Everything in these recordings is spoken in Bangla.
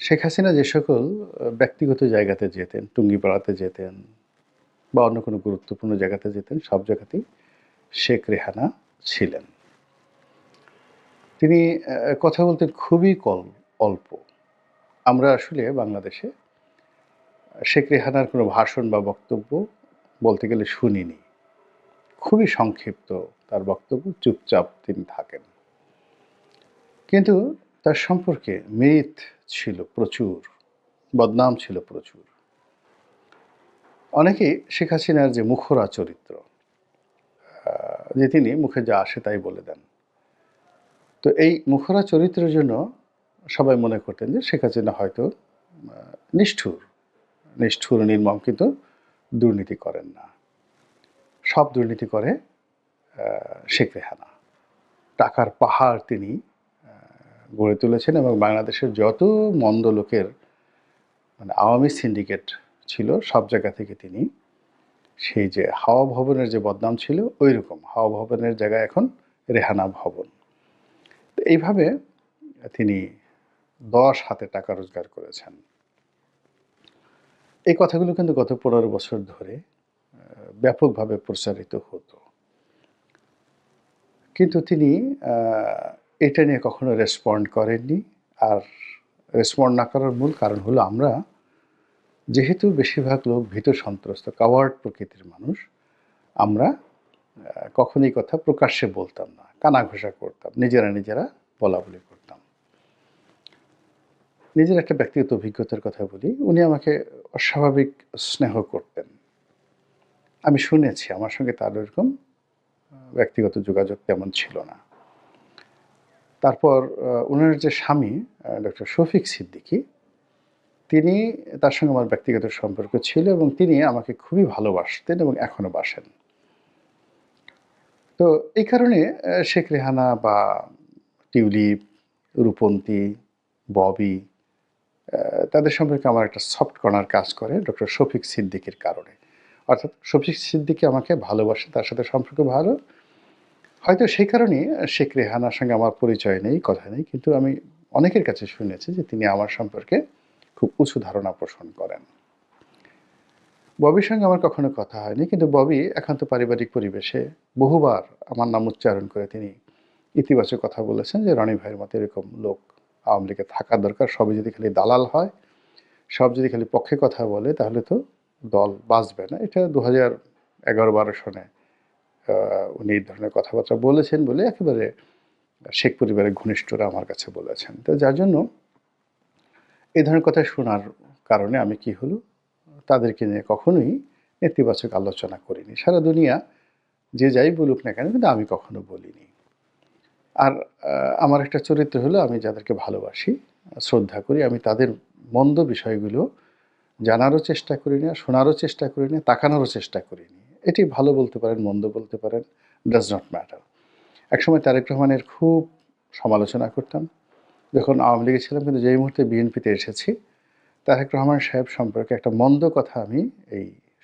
শেখ হাসিনা যে সকল ব্যক্তিগত জায়গাতে যেতেন, টুঙ্গিপাড়াতে যেতেন বা অন্য কোনো গুরুত্বপূর্ণ জায়গাতে যেতেন, সব জায়গাতেই শেখ রেহানা ছিলেন। তিনি কথা বলতেন খুবই অল্প। আমরা আসলে বাংলাদেশে শেখ রেহানার কোনো ভাষণ বা বক্তব্য বলতে গেলে শুনিনি। খুবই সংক্ষিপ্ত তার বক্তব্য, চুপচাপ তিনি থাকেন। কিন্তু তার সম্পর্কে মিথ ছিল প্রচুর, বদনাম ছিল প্রচুর। অনেকেই শেখ হাসিনার যে মুখরা চরিত্র, যে তিনি মুখে যা আসে তাই বলে দেন। তো এই মুখরা চরিত্রের জন্য সবাই মনে করতেন যে শেখ হাসিনা হয়তো নিষ্ঠুর, নিষ্ঠুর নির্মম, কিন্তু দুর্নীতি করেন না। সব দুর্নীতি করে শেখ রেহানা। টাকার পাহাড় তিনি গড়ে তুলেছেন এবং বাংলাদেশের যত মন্দ লোকের মানে আওয়ামী সিন্ডিকেট ছিল সব জায়গা থেকে তিনি সেই যে হাওয়া ভবনের যে বদনাম ছিল ওই রকম হাওয়া ভবনের জায়গায় এখন রেহানা ভবন। তো এইভাবে তিনি ১০ হাতে টাকা রোজগার করেছেন। এই কথাগুলো কিন্তু গত ১৫ বছর ধরে ব্যাপকভাবে প্রচারিত হতো। কিন্তু তিনি এটা নিয়ে কখনো রেসপন্ড করেননি। আর রেসপন্ড না করার মূল কারণ হলো আমরা যেহেতু বেশিরভাগ লোক ভীত সন্ত্রস্ত, কাওয়ার্ড প্রকৃতির মানুষ, আমরা কখনোই কথা প্রকাশ্যে বলতাম না। কানাঘুষা করতাম। নিজেরা বলাবলি করতাম। নিজের একটা ব্যক্তিগত অভিজ্ঞতার কথা বলি। উনি আমাকে অস্বাভাবিক স্নেহ করতেন। আমি শুনেছি আমার সঙ্গে তার ওরকম ব্যক্তিগত যোগাযোগ তেমন ছিল না। তারপর উনার যে স্বামী ডক্টর শফিক সিদ্দিকী, তিনি তার সঙ্গে আমার ব্যক্তিগত সম্পর্ক ছিল এবং তিনি আমাকে খুবই ভালোবাসতেন এবং এখনো বাসেন। তো এই কারণে শেখ রেহানা বা টিউলিপ, রূপন্তী, ববি তাদের সম্পর্কে আমার একটা সফট কর্নার কাজ করে ডক্টর শফিক সিদ্দিকীর কারণে। অর্থাৎ শফিক সিদ্দিকী আমাকে ভালোবাসে, তার সাথে সম্পর্ক ভালো। হয়তো সেই কারণেই শেখ রেহানার সঙ্গে আমার পরিচয় নেই, কথা নেই। কিন্তু আমি অনেকের কাছে শুনেছি যে তিনি আমার সম্পর্কে খুব উঁচু ধারণা পোষণ করেন। ববির সঙ্গে আমার কখনো কথা হয়নি, কিন্তু ববি একান্ত পারিবারিক পরিবেশে বহুবার আমার নাম উচ্চারণ করে তিনি ইতিবাচক কথা বলেছেন যে রনি ভাইয়ের মতো এরকম লোক আওয়ামী লীগে থাকা দরকার। সবই যদি খালি দালাল হয়, সব যদি খালি পক্ষে কথা বলে, তাহলে তো দল বাঁচবে না। এটা ২০১১-১২ সনে উনি এই ধরনের কথাবার্তা বলেছেন বলে একেবারে শেখ পরিবারের ঘনিষ্ঠরা আমার কাছে বলেছেন। তো যার জন্য এই ধরনের কথা শোনার কারণে আমি কি হলো, তাদেরকে নিয়ে কখনোই নেতিবাচক আলোচনা করিনি। সারা দুনিয়া যে যাই বলুক না কেন, কিন্তু আমি কখনো বলিনি। আর আমার একটা চরিত্র হলো আমি যাদেরকে ভালোবাসি, শ্রদ্ধা করি, আমি তাদের মন্দ বিষয়গুলো জানারও চেষ্টা করি না, শোনারও চেষ্টা করি না, তাকানোরও চেষ্টা করিনি। এটি ভালো বলতে পারেন, মন্দ বলতে পারেন, ডাজ নট ম্যাটার। একসময় তারেক রহমানের খুব সমালোচনা করতাম যখন আওয়ামী লীগে ছিলাম, কিন্তু যেই মুহূর্তে বিএনপিতে এসেছি তারেক রহমান সাহেব সম্পর্কে একটা মন্দ কথা আমি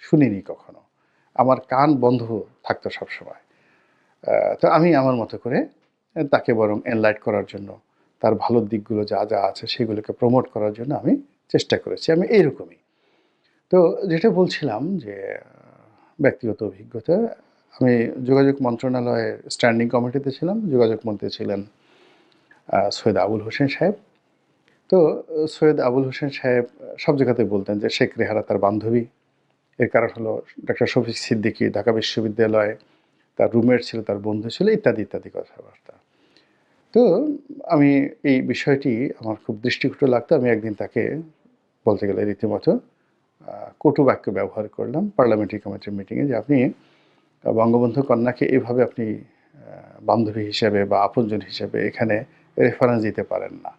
শুনিনি কখনো। আমার কান বন্ধ থাকতো সবসময়। তো আমি আমার মতো করে তাকে বরং এনলাইট করার জন্য, তার ভালো দিকগুলো যা আছে সেগুলোকে প্রমোট করার জন্য আমি চেষ্টা করেছি। আমি এইরকমই। তো যেটা বলছিলাম যে ব্যক্তিগত অভিজ্ঞতা, আমি যোগাযোগ মন্ত্রণালয়ের স্ট্যান্ডিং কমিটিতে ছিলাম। যোগাযোগ মন্ত্রী ছিলেন সৈয়দ আবুল হোসেন সাহেব। তো সৈয়দ আবুল হোসেন সাহেব সব জায়গাতেই বলতেন যে শেখ রেহানা তার বান্ধবী। এর কারণ হলো ডক্টর শফিক সিদ্দিকী ঢাকা বিশ্ববিদ্যালয়ে তার রুমমেট ছিল, তার বন্ধু ছিল, ইত্যাদি ইত্যাদি কথাবার্তা। তো আমি এই বিষয়টি আমার খুব দৃষ্টিকটু লাগতো। আমি একদিন তাকে বলতে গেলে রীতিমতো কটু বাক্য ব্যবহার করলাম পার্লামেন্টারি কমিটির মিটিংয়ে যে আপনি বঙ্গবন্ধু কন্যাকে এভাবে আপনি বান্ধবী হিসেবে বা আপনজন হিসেবে এখানে রেফারেন্স দিতে পারেন না।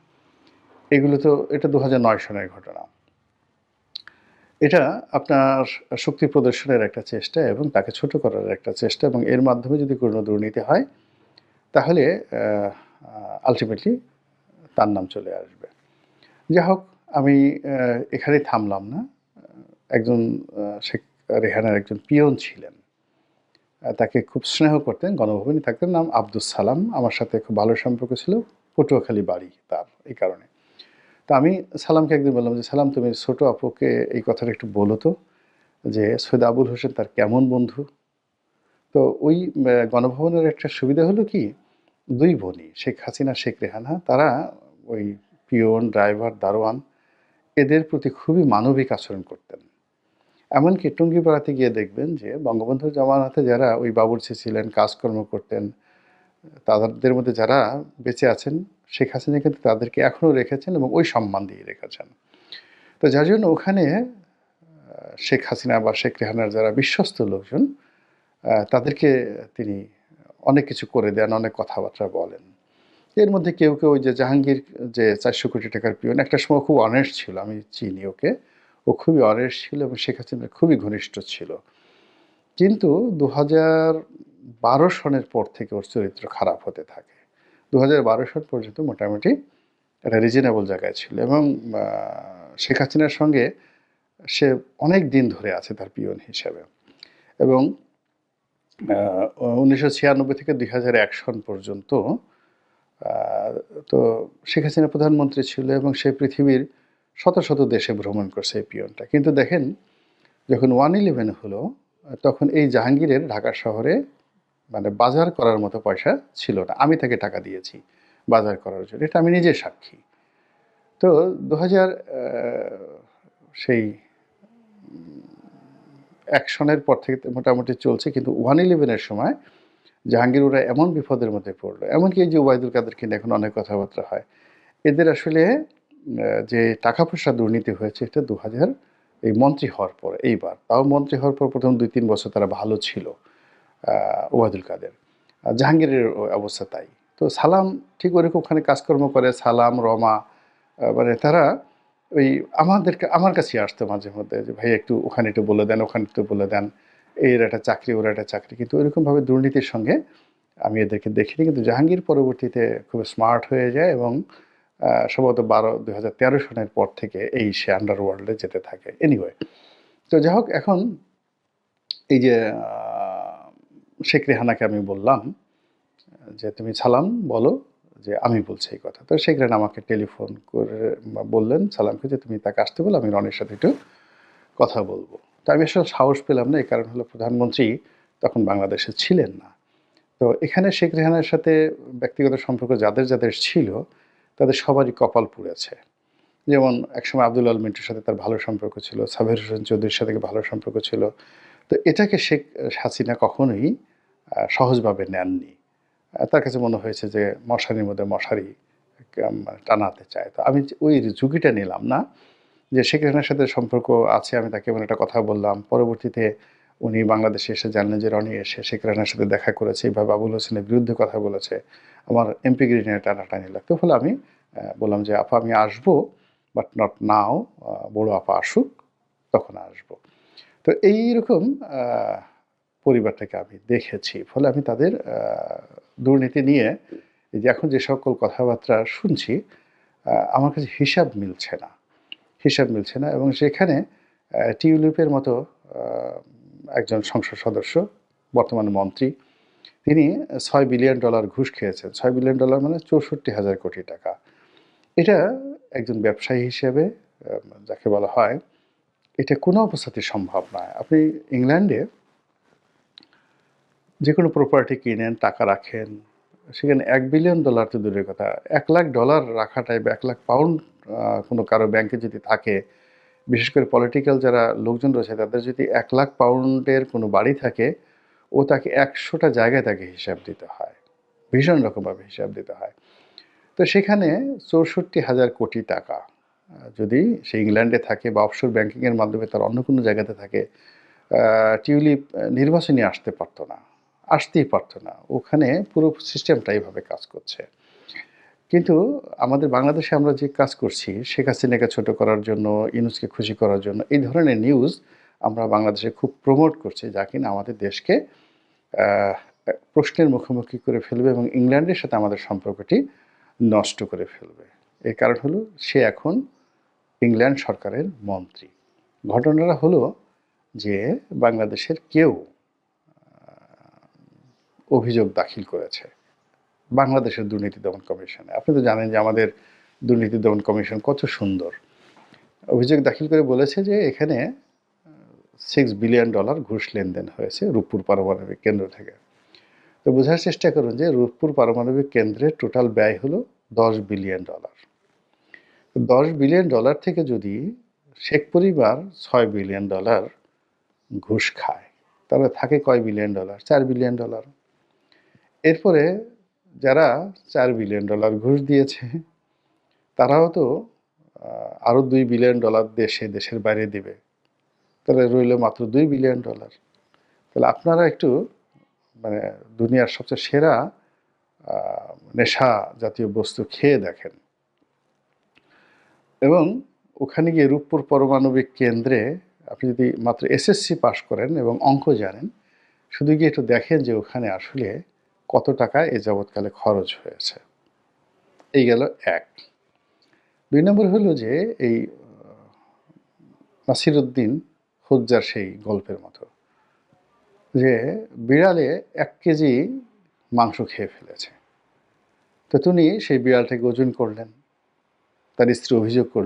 এগুলো তো এটা ২০০৯ সনের ঘটনা। এটা আপনার শক্তি প্রদর্শনের একটা চেষ্টা এবং তাকে ছোট করার একটা চেষ্টা, এবং এর মাধ্যমে যদি কোনো দুর্নীতি হয় তাহলে আল্টিমেটলি তার নাম চলে আসবে। যাই হোক, আমি এখানেই থামলাম না। একজন শেখ রেহানার একজন পিয়ন ছিলেন। তাকে খুব স্নেহ করতেন, গণভবনে থাকতেন, নাম আব্দুস সালাম। আমার সাথে খুব ভালো সম্পর্ক ছিল। পটুয়াখালী বাড়ি তার, এই কারণে। তো আমি সালামকে একদিন বললাম যে, "সালাম, তুমি ছোট আপুকে এই কথাটা একটু বলো তো যে সৈয়দ আবুল হোসেন তার কেমন বন্ধু?" তো ওই গণভবনের একটা সুবিধা হলো কি, ২ বোনই শেখ হাসিনা, শেখ রেহানা তারা ওই পিয়ন, ড্রাইভার, দারোয়ান এদের প্রতি খুবই মানবিক আচরণ করতেন। এমনকি টুঙ্গিপাড়াতে গিয়ে দেখবেন যে বঙ্গবন্ধুর জামানাতে যারা ওই বাবুর্চি ছিলেন, কাজকর্ম করতেন, তাদের মধ্যে যারা বেঁচে আছেন, শেখ হাসিনা কিন্তু তাদেরকে এখনো রেখেছেন এবং ওই সম্মান দিয়ে রেখেছেন। তো যার জন্য ওখানে শেখ হাসিনা বা শেখ রেহানার যারা বিশ্বস্ত লোকজন, তাদেরকে তিনি অনেক কিছু করে দেন, অনেক কথাবার্তা বলেন। এর মধ্যে কেউ ওই যে জাহাঙ্গীর, যে ৪০০ কোটি টাকার পিয়ন, একটা সময় খুব অনেস্ট ছিল। আমি চিনি ওকে। ও খুবই অনেস্ট ছিল এবং শেখ হাসিনার খুবই ঘনিষ্ঠ ছিল। কিন্তু ২০১২ সনের পর থেকে ওর চরিত্র খারাপ হতে থাকে। ২০১২ সন পর্যন্ত মোটামুটি একটা রিজনেবল জায়গায় ছিল এবং আ শেখ হাসিনার সঙ্গে সে অনেক দিন ধরে আছে তার পিয়ন হিসেবে এবং ১৯৯৬ থেকে ২০০১ সন পর্যন্ত আ তো শেখ হাসিনা প্রধানমন্ত্রী ছিল এবং সে পৃথিবীর শত দেশে ভ্রমণ করছে এই পিয়নটা। কিন্তু দেখেন, যখন 1/11 হলো, তখন এই জাহাঙ্গীরের ঢাকা শহরে মানে বাজার করার মতো পয়সা ছিল না। আমি তাকে টাকা দিয়েছি বাজার করার জন্য। এটা আমি নিজে সাক্ষী। তো ২০০০ সেই ১ সনের পর থেকে মোটামুটি চলছে। কিন্তু 1/11 এর সময় জাহাঙ্গীর ওরা এমন বিপদের মধ্যে পড়ল। এমনকি এই যে ওবায়দুল কাদেরকে নিয়ে এখন অনেক কথাবার্তা হয়। এদের আসলে যে টাকা-পয়সা দুর্নীতি হয়েছে এটা ২০০০ এই মন্ত্রী হওয়ার পরে এইবার। তাও মন্ত্রী হওয়ার পর ১ম ২-৩ বছর তারা ভালো ছিল, ওবায়দুল কাদের। জাহাঙ্গীরের অবস্থা তাই। তো সালাম ঠিক ওরকম ওখানে কাজকর্ম করে। সালাম, রমা মানে তারা ওই আমার কাছেই আসতো মাঝে মধ্যে যে, "ভাই একটু ওখানে একটু বলে দেন, ওখানে একটু বলে দেন। এর একটা চাকরি, ওর একটা চাকরি।" কিন্তু ওইরকমভাবে দুর্নীতির সঙ্গে আমি এদেরকে দেখিনি। কিন্তু জাহাঙ্গীর পরবর্তীতে খুব স্মার্ট হয়ে যায় এবং সম্ভবত ২০১৩ সনের পর থেকে সে আন্ডারওয়ার্ল্ড এ যেতে থাকে। এনিওয়ে, তো যাই হোক, এখন এই যে শেখ রেহানাকে আমি বললাম যে, "তুমি সালাম বলো যে আমি বলছি এই কথা।" তো শেখ রেহানা আমাকে টেলিফোন করে বললেন সালামকে যে, "তুমি তাকে আসতে বলো, আমি রনির সাথে একটু কথা বলব।" তো আমি আসলে সাহস পেলাম না। এই কারণ হলো প্রধানমন্ত্রী তখন বাংলাদেশে ছিলেন না। তো এখানে শেখ রেহানার সাথে ব্যক্তিগত সম্পর্ক যাদের ছিল, তাদের সবারই কপাল পুড়েছে। যেমন একসময় আব্দুল আল মিন্টুর সাথে তার ভালো সম্পর্ক ছিল, সাবের হোসেন চৌধুরীর সাথে ভালো সম্পর্ক ছিল। তো এটাকে শেখ হাসিনা কখনোই সহজভাবে নেননি। তার কাছে মনে হয়েছে যে মশারির মধ্যে মশারি টানাতে চায়। তো আমি ওই ঝুঁকিটা নিলাম না যে শেখ হাসিনার সাথে সম্পর্ক আছে, আমি তাকে এমন একটা কথা বললাম। পরবর্তীতে উনি বাংলাদেশে এসে জানলেন যে রনি এসে শেখ হাসিনার সাথে দেখা করেছে, এভাবে আবুল হোসেনের বিরুদ্ধে কথা বলেছে। আমার এমপিগিরি নিয়ে টানাটানি লাগতো। ফলে আমি বললাম যে, "আপা আমি আসবো, বাট নট নাও। বড় আপা আসুক, তখন আসবো।" তো এইরকম আ পরিবারটাকে আমি দেখেছি। ফলে আমি তাদের দুর্নীতি নিয়ে এই যে এখন যে সকল কথাবার্তা শুনছি, আমার কাছে হিসাব মিলছে না এবং সেখানে টিউলিপের মতো আ একজন সংসদ সদস্য, বর্তমান মন্ত্রী, তিনি $৬ বিলিয়ন ঘুষ খেয়েছেন। $৬ বিলিয়ন মানে ৬৪,০০০ কোটি টাকা। এটা একজন ব্যবসায়ী হিসেবে যাকে বলা হয়, এটা কোনো অবস্থাতেই সম্ভব নয়। আপনি ইংল্যান্ডে যেকোনো প্রপার্টি কিনেন, টাকা রাখেন, সেখানে $১ বিলিয়ন তো দূরের কথা, $১,০০,০০০ রাখাটাই বা £১,০০,০০০ কোনো কারো ব্যাংকে যদি থাকে, বিশেষ করে পলিটিক্যাল যারা লোকজন রয়েছে তাদের যদি £১,০০,০০০ কোনো বাড়ি থাকে, ও তাকে ১০০টা জায়গায় তাকে হিসাব দিতে হয়। ভীষণ রকমভাবে হিসাব দিতে হয়। তো সেখানে ৬৪,০০০ কোটি টাকা যদি সে ইংল্যান্ডে থাকে বা অফশোর ব্যাংকিং এর মাধ্যমে তার অন্য কোনো জায়গাতে থাকে, টিউলিপ নির্বাচনে আসতেই পারত না। ওখানে পুরো সিস্টেমটা এভাবে কাজ করছে। কিন্তু আমাদের বাংলাদেশে আমরা যে কাজ করছি, শেখ হাসিনাকে ছোট করার জন্য, ইউনূসকে খুশি করার জন্য, এই ধরনের নিউজ আমরা বাংলাদেশে খুব প্রমোট করছি, যা কিনা আমাদের দেশকে আ প্রশ্নের মুখোমুখি করে ফেলবে এবং ইংল্যান্ডের সাথে আমাদের সম্পর্কটি নষ্ট করে ফেলবে। এর কারণ হলো সে এখন ইংল্যান্ড সরকারের মন্ত্রী। ঘটনাটা হলো যে বাংলাদেশের কেউ অভিযোগ দাখিল করেছে বাংলাদেশের দুর্নীতি দমন কমিশনে। আপনি তো জানেন যে আমাদের দুর্নীতি দমন কমিশন কত সুন্দর। অভিযোগ দাখিল করে বলেছে যে এখানে $6 বিলিয়ন ঘুষ লেনদেন হয়েছে রূপপুর পারমাণবিক কেন্দ্র থেকে। তো বোঝার চেষ্টা করুন যে রূপপুর পারমাণবিক কেন্দ্রের টোটাল ব্যয় হলো $10 বিলিয়ন। $10 বিলিয়ন থেকে যদি শেখ পরিবার $6 বিলিয়ন ঘুষ খায়, তাহলে থাকে কয় বিলিয়ন ডলার? $4 বিলিয়ন। এরপরে যারা $4 বিলিয়ন ঘুষ দিয়েছে তারাও তো আরও $2 বিলিয়ন দেশের বাইরে দিবে, তাহলে রইল মাত্র $2 বিলিয়ন। তাহলে আপনারা একটু মানে দুনিয়ার সবচেয়ে সেরা নেশা জাতীয় বস্তু খেয়ে দেখেন, এবং ওখানে গিয়ে রূপপুর পারমাণবিক কেন্দ্রে আপনি যদি মাত্র এসএসসি পাস করেন এবং অঙ্ক জানেন, শুধু গিয়ে একটু দেখেন যে ওখানে আসলে কত টাকা এ যাবৎকালে খরচ হয়েছে। এই গেল এক। 2 নম্বর হলো যে এই নাসিরুদ্দিন হুজ্জার সেই গল্পের মতো যে বিড়ালে 1 কেজি মাংস খেয়ে ফেলেছে, তো তিনি সেই বিড়ালটাকে ওজন করলেন। তার স্ত্রী অভিযোগ করলেন